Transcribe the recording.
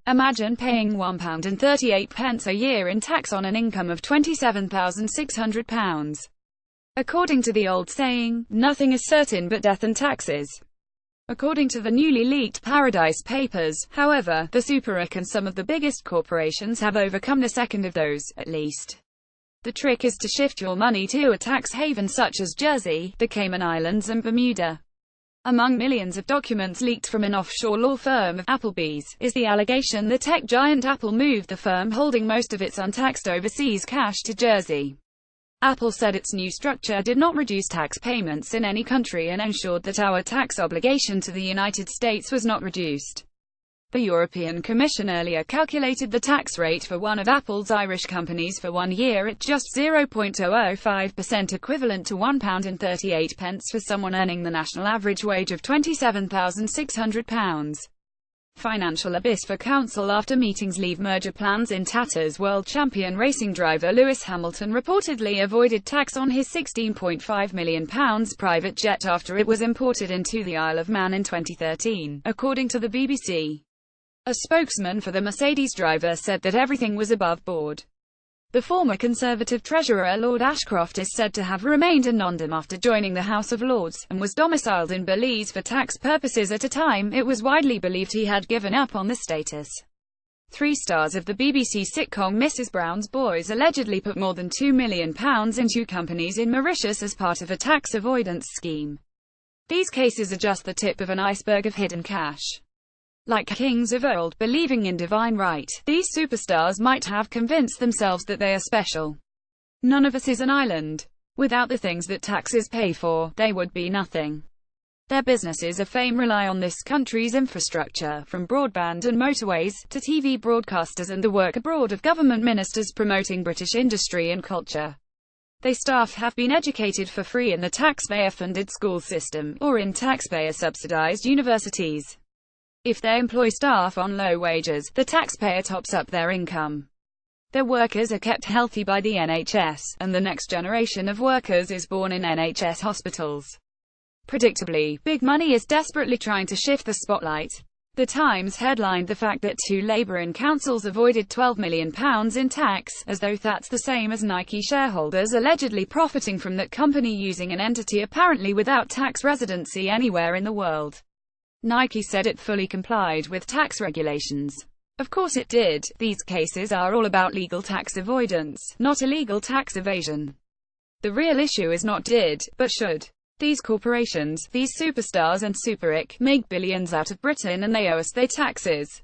Imagine paying £1.38 a year in tax on an income of £27,600. According to the old saying, nothing is certain but death and taxes. According to the newly leaked Paradise Papers, however, the super rich and some of the biggest corporations have overcome the second of those, at least. The trick is to shift your money to a tax haven such as Jersey, the Cayman Islands and Bermuda. Among millions of documents leaked from an offshore law firm of Applebee's, is the allegation that tech giant Apple moved the firm holding most of its untaxed overseas cash to Jersey. Apple said its new structure did not reduce tax payments in any country and ensured that our tax obligation to the United States was not reduced. The European Commission earlier calculated the tax rate for one of Apple's Irish companies for 1 year at just 0.005%, equivalent to £1.38 for someone earning the national average wage of £27,600. Financial abyss for council after meetings leave merger plans in tatters. World champion racing driver Lewis Hamilton reportedly avoided tax on his £16.5 million private jet after it was imported into the Isle of Man in 2013, according to the BBC. A spokesman for the Mercedes driver said that everything was above board. The former Conservative Treasurer Lord Ashcroft is said to have remained a non-dom after joining the House of Lords, and was domiciled in Belize for tax purposes at a time it was widely believed he had given up on the status. 3 stars of the BBC sitcom Mrs. Brown's Boys allegedly put more than £2 million into companies in Mauritius as part of a tax avoidance scheme. These cases are just the tip of an iceberg of hidden cash. Like kings of old, believing in divine right, these superstars might have convinced themselves that they are special. None of us is an island. Without the things that taxes pay for, they would be nothing. Their businesses of fame rely on this country's infrastructure, from broadband and motorways, to TV broadcasters and the work abroad of government ministers promoting British industry and culture. Their staff have been educated for free in the taxpayer-funded school system, or in taxpayer-subsidized universities. If they employ staff on low wages, the taxpayer tops up their income. Their workers are kept healthy by the NHS, and the next generation of workers is born in NHS hospitals. Predictably, big money is desperately trying to shift the spotlight. The Times headlined the fact that 2 Labour councils avoided £12 million in tax, as though that's the same as Nike shareholders allegedly profiting from that company using an entity apparently without tax residency anywhere in the world. Nike said it fully complied with tax regulations. Of course it did. These cases are all about legal tax avoidance, not illegal tax evasion. The real issue is not did, but should. These corporations, these superstars and super rich, make billions out of Britain and they owe us their taxes.